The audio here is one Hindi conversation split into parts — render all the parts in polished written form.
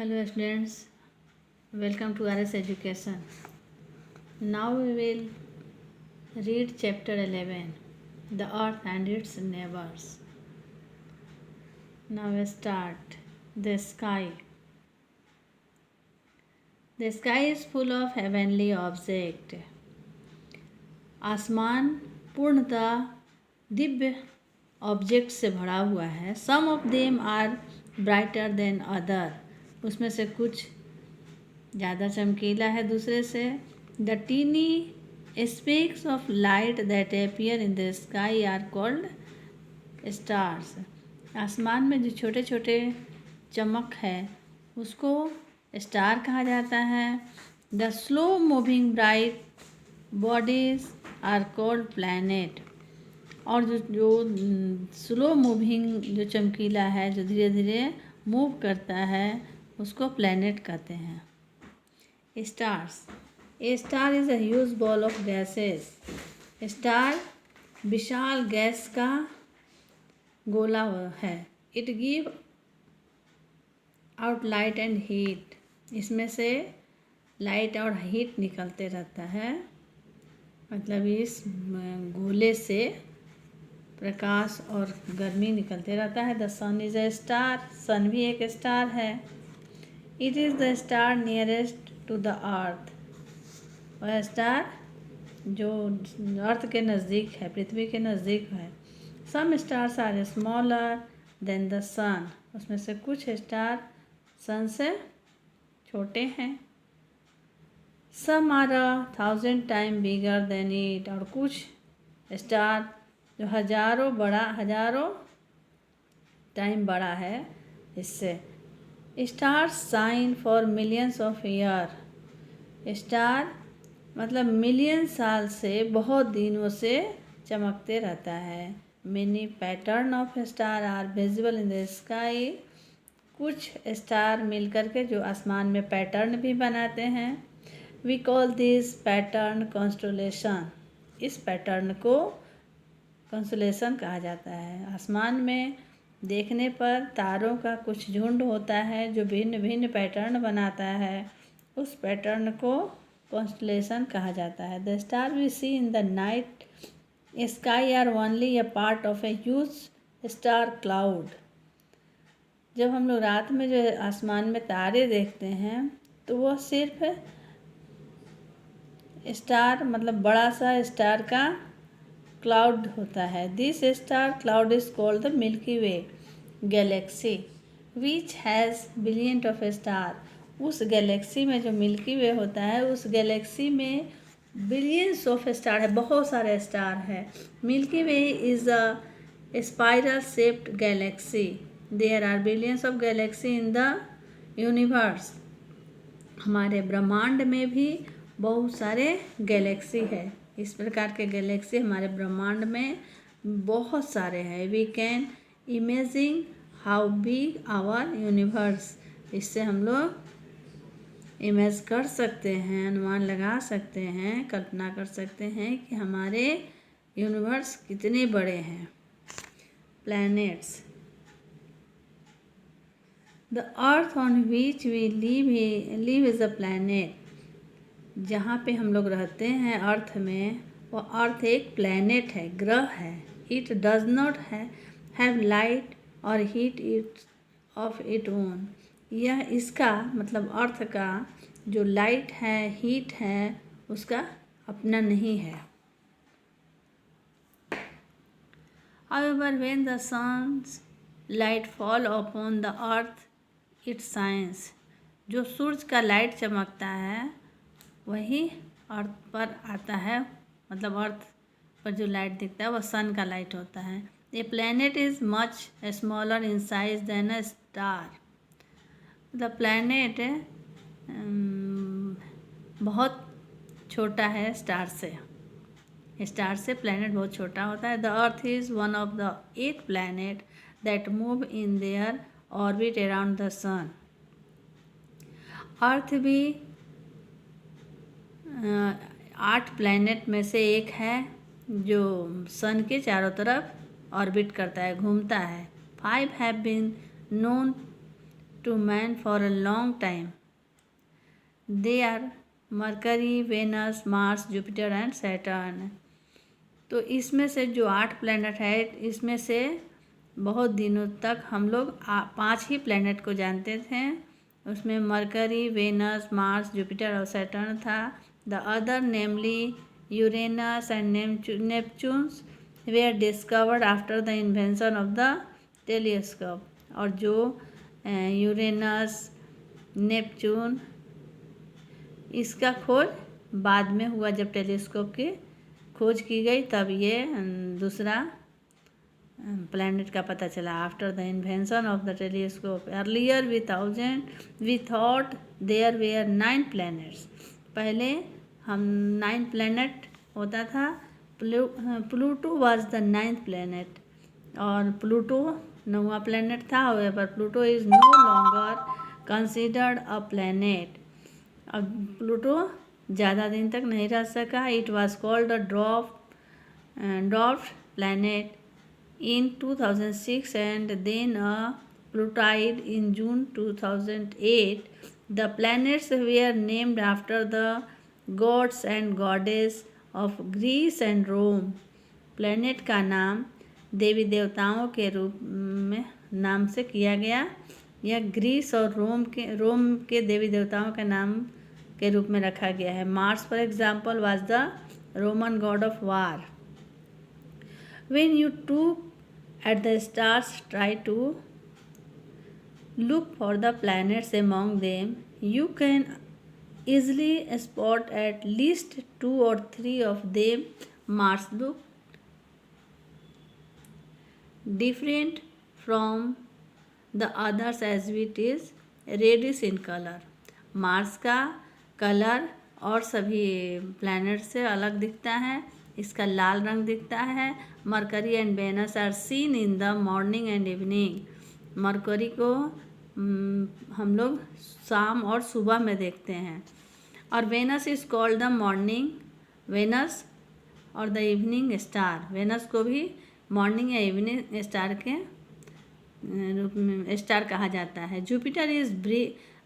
Hello students, welcome to RS Education. Now we will read chapter 11, The Earth and its Neighbors. Now we start. The sky. The sky is full of heavenly objects. आसमान पूर्णतः दिव्य ऑब्जेक्ट से भरा हुआ है. Some of them are brighter than other. उसमें से कुछ ज़्यादा चमकीला है दूसरे से. The tiny specks of light that appear in the sky are called stars. आसमान में जो छोटे छोटे चमक है उसको स्टार कहा जाता है. The slow moving bright bodies are called planet. और जो स्लो मूविंग जो चमकीला है, जो धीरे धीरे मूव करता है, उसको प्लैनेट कहते हैं. Stars. A star is a huge ball of gases. Star Vishal gas का गोला है. It give out light and heat. इसमें से लाइट और हीट निकलते रहता है. मतलब इस गोले से प्रकाश और गर्मी निकलते रहता है. The sun is a star. Sun भी एक स्टार है. It is the star nearest to the earth. वह स्टार जो अर्थ के नज़दीक है, पृथ्वी के नज़दीक है. Some stars are smaller than the sun. उसमें से कुछ स्टार सन से छोटे हैं. Some are 1000 time bigger than it. और कुछ स्टार जो हजारों टाइम बड़ा है इससे. Stars shine for millions of year. Star मतलब मिलियन साल से, बहुत दिनों से चमकते रहता है. Many pattern of star are visible in the sky. कुछ स्टार मिलकर के जो आसमान में पैटर्न भी बनाते हैं. We call this pattern constellation. इस पैटर्न को कॉन्स्टलेशन कहा जाता है. आसमान में देखने पर तारों का कुछ झुंड होता है जो भिन्न भिन्न पैटर्न बनाता है. उस पैटर्न को कॉन्स्टलेशन कहा जाता है. The star we see in the night sky are only a part of a huge star cloud. जब हम लोग रात में जो आसमान में तारे देखते हैं तो वह सिर्फ स्टार मतलब बड़ा सा स्टार का क्लाउड होता है. This star cloud is called the milky way Galaxy which has billion of star. उस गैलेक्सी में जो मिल्की वे होता है, उस गैलेक्सी में बिलियंस ऑफ स्टार है, बहुत सारे स्टार है. Milky Way is a spiral shaped galaxy. There are billions of galaxy in the universe. हमारे ब्रह्मांड में भी बहुत सारे गैलेक्सी है. इस प्रकार के गैलेक्सी हमारे ब्रह्मांड में बहुत सारे हैं. We can imagine how big our universe. इससे हम लोग इमेज कर सकते हैं, अनुमान लगा सकते हैं, कल्पना कर सकते हैं कि हमारे यूनिवर्स कितने बड़े हैं. Planets. The earth on which we live is a planet. जहाँ पे हम लोग रहते हैं अर्थ में, वो अर्थ एक प्लैनेट है, ग्रह है. It does not have light और heat it of it own. यह इसका मतलब अर्थ का जो लाइट है, हीट है, उसका अपना नहीं है. However, when the sun's light fall upon the earth, it shines. जो सूरज का लाइट चमकता है वही अर्थ पर आता है. मतलब अर्थ पर जो लाइट दिखता है वह सन का लाइट होता है. A planet is much smaller in size than a star. मतलब प्लैनेट बहुत छोटा है स्टार से. स्टार से प्लैनेट बहुत छोटा होता है. The earth is one of the 8 planet that move in their orbit around the sun. Earth भी 8 प्लैनेट में से एक है जो सन के चारों तरफ ऑर्बिट करता है, घूमता है. 5 have been known to man for a long time. They are Mercury, Venus, Mars, Jupiter and Saturn. तो इसमें से जो 8 प्लैनेट है, इसमें से बहुत दिनों तक हम लोग 5 ही प्लैनेट को जानते थे। उसमें मरकरी, वेनस, मार्स, जुपिटर और सैटर्न था। The other namely Uranus and Neptunes were discovered after the invention of the telescope. और जो यूरेनस, नेपच्यून, इसका खोज बाद में हुआ, जब टेलीस्कोप की खोज की गई तब ये दूसरा प्लैनेट का पता चला। After the invention of the telescope earlier we thought there were 9 planets. पहले हम 9 प्लैनेट होता था। Pluto was the 9th planet, और प्लूटो 9वां प्लैनेट था। However Pluto is no longer considered a planet. अब प्लूटो ज़्यादा दिन तक नहीं रह सका। It was called a dwarf planet in 2006 and then a Plutoid in June 2008. The planets were named after the gods and goddess of Greece and Rome. Planet का नाम देवी देवताओं के रूप में नाम से किया गया। यह ग्रीस और रोम के देवी देवताओं के नाम के रूप में रखा गया है। Mars for example was the Roman God of war. When you look at the stars, try to look for the planets among them. You can easily spot at least 2 or 3 of them. Mars look different from the others as it is reddish in color. Mars का कलर और सभी प्लैनेट से अलग दिखता है। इसका लाल रंग दिखता है। Mercury and Venus are seen in the morning and evening. Mercury को हम लोग शाम और सुबह में देखते हैं। और Venus is called the morning Venus और द इवनिंग स्टार। वेनस को भी मॉर्निंग या इवनिंग स्टार के रूप में स्टार कहा जाता है। Jupiter is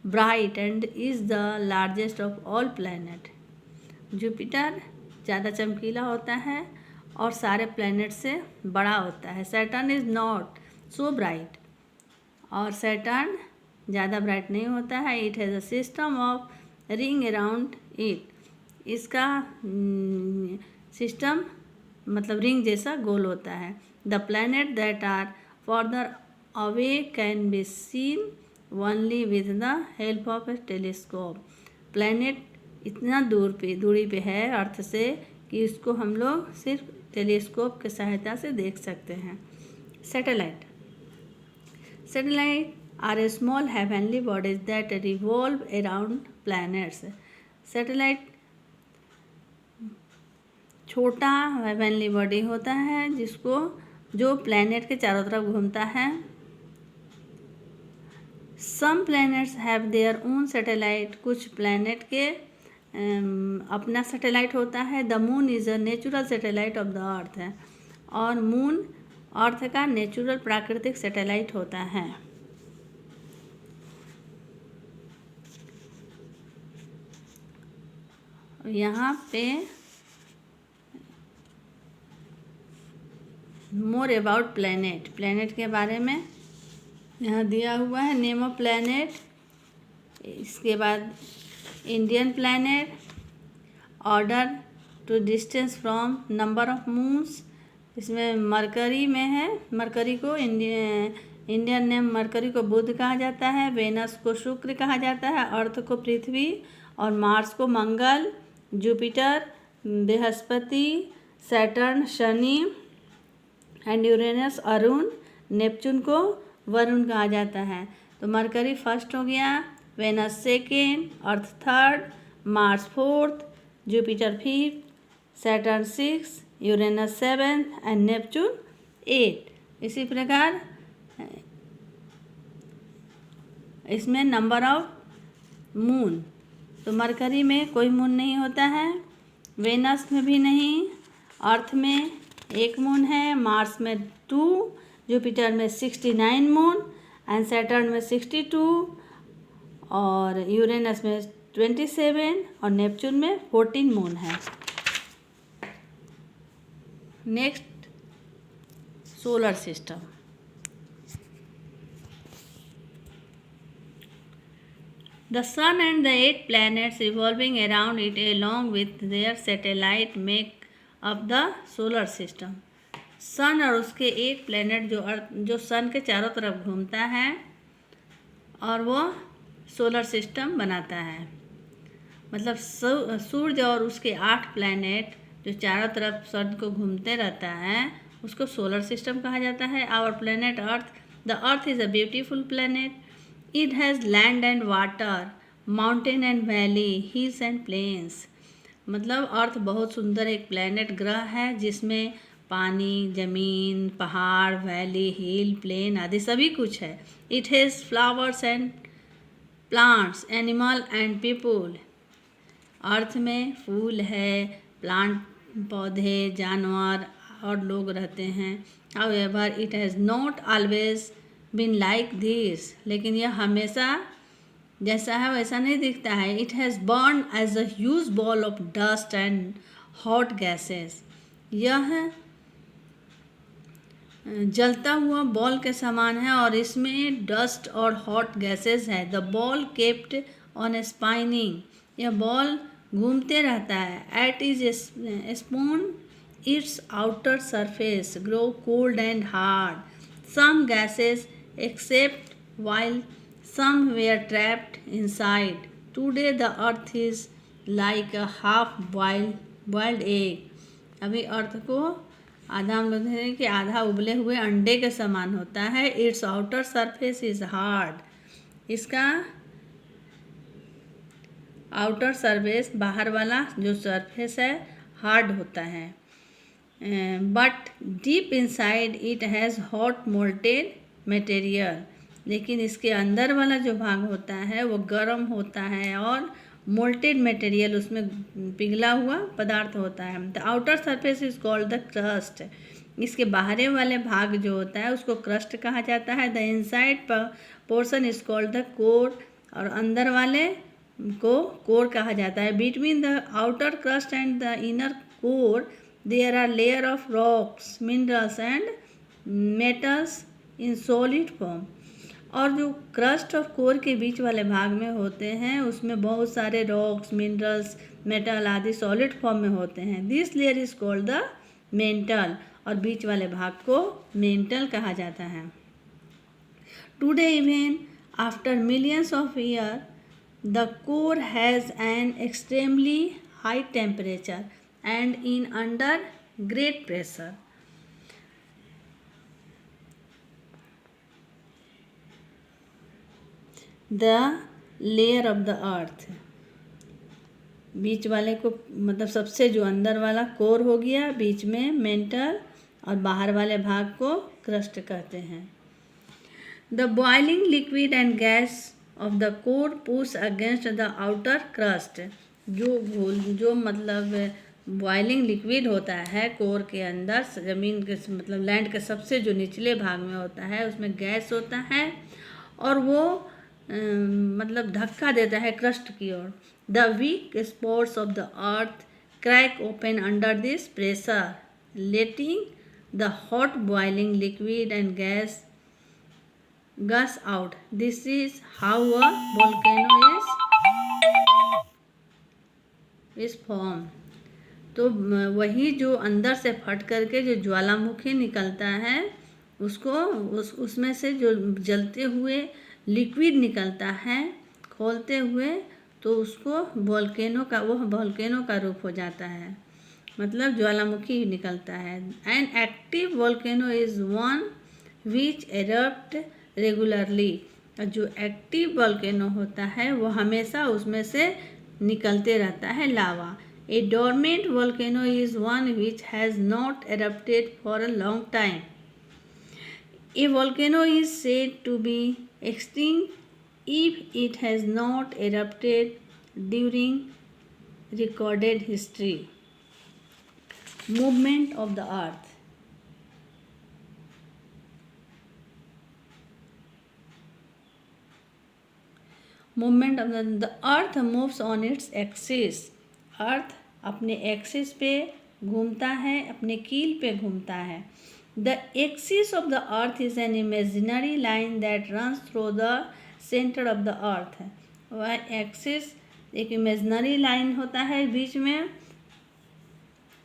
bright and is the largest of all planet. Jupiter ज़्यादा चमकीला होता है और सारे प्लैनेट से बड़ा होता है। Saturn is not so bright, और सैटर्न ज़्यादा ब्राइट नहीं होता है। It has a system of ring around it. इसका सिस्टम मतलब रिंग जैसा गोल होता है। The planet that are further away can be seen only with the help of a telescope. Planet इतना दूरी पे है अर्थ से कि इसको हम लोग सिर्फ टेलीस्कोप की सहायता से देख सकते हैं। Satellite are a small heavenly bodies that revolve around planets. Satellite छोटा हेवनली बॉडी होता है जो प्लैनेट के चारों तरफ घूमता है। Some planets have their own satellite. कुछ प्लैनेट के अपना सैटेलाइट होता है। The moon is a natural satellite of the earth है, और मून अर्थ का नेचुरल प्राकृतिक सैटेलाइट होता है। यहाँ पे मोर अबाउट प्लैनेट के बारे में यहाँ दिया हुआ है। नेम ऑफ प्लैनेट, इसके बाद Indian planet, order to distance from, number of moons. इसमें मरकरी में है। मरकरी को इंडियन नेम मरकरी को बुध कहा जाता है। वेनस को शुक्र कहा जाता है। अर्थ को पृथ्वी, और मार्स को Mangal, Jupiter Brihaspati, Saturn Shani and Uranus Arun, Neptune को वरुण कहा जाता है। तो मरकरी फर्स्ट हो गया, Venus second, earth third, Mars fourth, Jupiter fifth, Saturn six, Uranus seventh and Neptune eight. इसी प्रकार इसमें नंबर ऑफ मून, तो मरकरी में कोई मून नहीं होता है, वेनस में भी नहीं, अर्थ में 1 मून है, मार्स में 2, जुपिटर में 69 मून एंड सैटर्न में 62 और यूरेनस में 27 और नेपच्यून में 14 मून है। Next solar system. The sun and the 8 planets revolving around it along with their satellite make up the solar system. सन और उसके 8 प्लैनेट जो सन के चारों तरफ घूमता है और वो सोलर सिस्टम बनाता है। मतलब सूर्य और उसके 8 प्लैनेट जो चारों तरफ सन को घूमते रहता है उसको सोलर सिस्टम कहा जाता है। Our planet earth, the earth is a beautiful planet. It has land and water, mountain and valley, hills and plains. मतलब अर्थ बहुत सुंदर एक प्लैनेट ग्रह है जिसमें पानी, ज़मीन, पहाड़, वैली, हिल, प्लेन आदि सभी कुछ है। It has flowers and plants, animal and people. अर्थ में फूल है, प्लांट पौधे, जानवर और लोग रहते हैं। However, it has not always been like this. लेकिन यह हमेशा जैसा है वैसा नहीं दिखता है। It has burned as a huge ball of dust and hot gases. यह जलता हुआ बॉल के समान है और इसमें डस्ट और हॉट गैसेस है। The ball kept on spinning, यह बॉल घूमते रहता है। At is spun its outer surface grow cold and hard. Some gases except while some were trapped inside. Today the earth is like a half boiled egg. अभी अर्थ को आधा हम लोग देखें कि आधा उबले हुए अंडे के समान होता है। It's outer surface is hard, इसका आउटर सरफेस बाहर वाला जो सरफेस है हार्ड होता है। But deep inside it has hot molted material, लेकिन इसके अंदर वाला जो भाग होता है वो गर्म होता है और मोल्टेड मटेरियल उसमें पिघला हुआ पदार्थ होता है। The outer surface is called the crust, इसके बाहरी वाले भाग जो होता है उसको क्रस्ट कहा जाता है। The inside portion is called the core, और अंदर वाले को कोर कहा जाता है। Between the outer crust and the inner core there are layer of rocks, minerals and metals in solid form. और जो क्रस्ट और कोर के बीच वाले भाग में होते हैं उसमें बहुत सारे रॉक्स, मिनरल्स, मेटल आदि सॉलिड फॉर्म में होते हैं। This layer is called the mantle, और बीच वाले भाग को मेंटल कहा जाता है। Today even after millions of year the core has an extremely high temperature and in under great pressure. The layer of the earth, बीच वाले को मतलब सबसे जो अंदर वाला कोर हो गया, बीच में मेंटल और बाहर वाले भाग को क्रस्ट कहते हैं। The boiling liquid and gas off the core push against the outer crust, जो मतलब बॉइलिंग लिक्विड होता है कोर के अंदर, ज़मीन के मतलब लैंड के सबसे जो निचले भाग में होता है उसमें गैस होता है और वो मतलब धक्का देता है क्रस्ट की ओर। The weak sports of the earth crack open under this pressure, letting the hot boiling liquid and gas gush out. This is how a volcano is form. तो वही जो अंदर से फट करके जो ज्वालामुखी निकलता है उसको उसमें से जो जलते हुए लिक्विड निकलता है खोलते हुए, तो उसको वोल्केनो का रूप हो जाता है, मतलब ज्वालामुखी निकलता है। An active volcano is one which erupt regularly, जो एक्टिव वोल्केनो होता है वो हमेशा उसमें से निकलते रहता है lava. A dormant volcano is one which has not erupted for a long time. A volcano is said to be extinct if it has not erupted during recorded history. Movement of the earth. Movement of the earth moves on its axis. अर्थ अपने एक्सिस पे घूमता है, अपने कील पे घूमता है। The axis of the earth is an imaginary line that runs through the centre of the earth. वह एक्सिस एक इमेजिनरी लाइन होता है बीच में।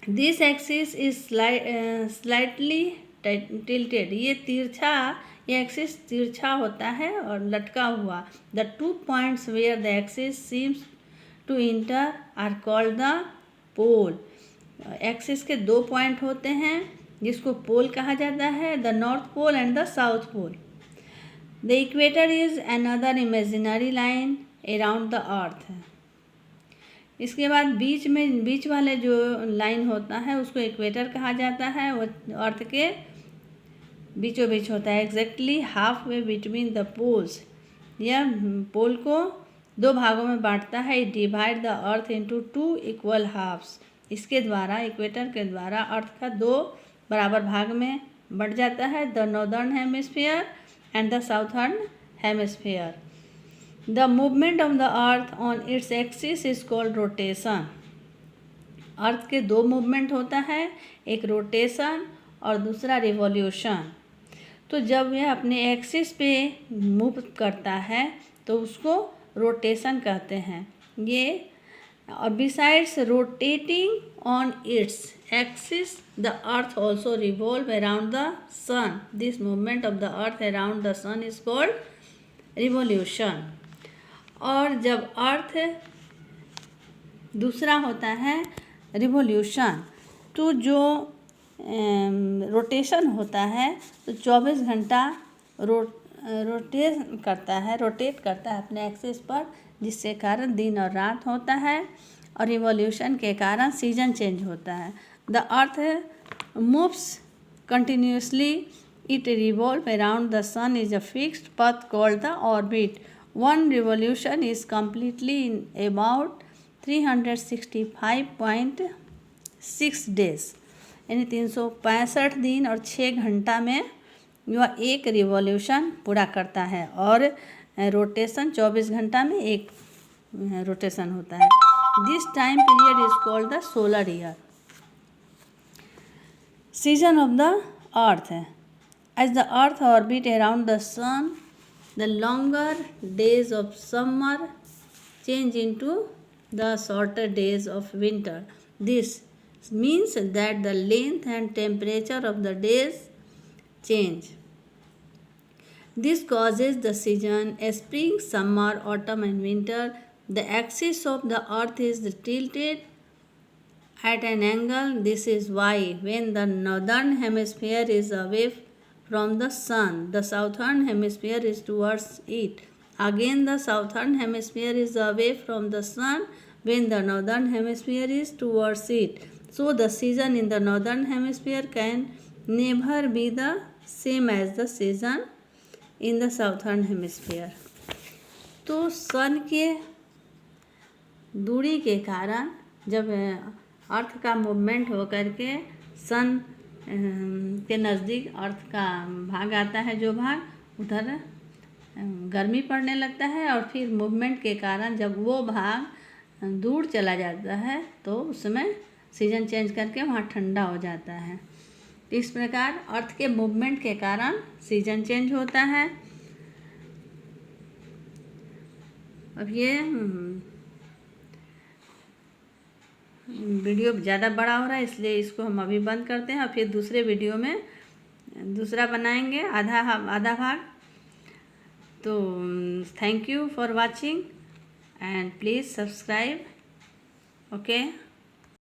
This axis is slightly tilted. ये एक्सिस तिरछा होता है और लटका हुआ। The 2 points where the axis seems to inter are called the pole. Axis के 2 पॉइंट होते हैं जिसको पोल कहा जाता है, the north pole and the south pole. The equator is another imaginary line around the earth. इसके बाद बीच वाले जो लाइन होता है उसको इक्वेटर कहा जाता है। वो अर्थ के बीचों बीच होता है, exactly halfway between the poles. यह पोल को 2 भागों में बांटता है। It divide the earth into 2 equal halves. इसके द्वारा, इक्वेटर के द्वारा अर्थ का 2 बराबर भाग में बढ़ जाता है, the northern hemisphere and the southern hemisphere. The movement of the earth on its axis is called rotation. अर्थ के 2 मूवमेंट होता है, एक रोटेशन और दूसरा रिवॉल्यूशन। तो जब यह अपने एक्सिस पे मूव करता है तो उसको रोटेशन कहते हैं। ये besides rotating on its axis the earth also revolve around the sun. This movement of the earth around the sun is called revolution. और जब अर्थ दूसरा होता है रिवॉल्यूशन, तो जो रोटेशन होता है तो 24 घंटा रोटेट करता है अपने एक्सिस पर, जिससे कारण दिन और रात होता है। और रिवॉल्यूशन के कारण सीजन चेंज होता है। The earth moves continuously, it revolve around the sun is a fixed path called the orbit. One revolution is completely in about 365.6 days, यानी 365 दिन और 6 घंटा में वह एक रिवॉल्यूशन पूरा करता है। और रोटेशन 24 घंटा में एक रोटेशन होता है। This time period is called the solar year. Season of the earth. As the earth orbit around the sun, the longer days of summer change into the shorter days of winter. This means that the length and temperature of the days change. This causes the season spring, summer, autumn and winter. The axis of the earth is tilted at an angle. This is why when the northern hemisphere is away from the sun, the southern hemisphere is towards it. Again, the southern hemisphere is away from the sun when the northern hemisphere is towards it. So, the season in the northern hemisphere can never be the same as the season in the southern hemisphere. तो सन के दूरी के कारण जब अर्थ का मूवमेंट होकर के सन के नज़दीक अर्थ का भाग आता है, जो भाग उधर गर्मी पड़ने लगता है। और फिर मूवमेंट के कारण जब वो भाग दूर चला जाता है तो उस समय सीजन चेंज करके वहाँ ठंडा हो जाता है। इस प्रकार अर्थ के मूवमेंट के कारण सीजन चेंज होता है। अब ये वीडियो ज़्यादा बड़ा हो रहा है, इसलिए इसको हम अभी बंद करते हैं और फिर दूसरे वीडियो में दूसरा बनाएंगे आधा भाग। तो thank you for watching and please subscribe. Okay.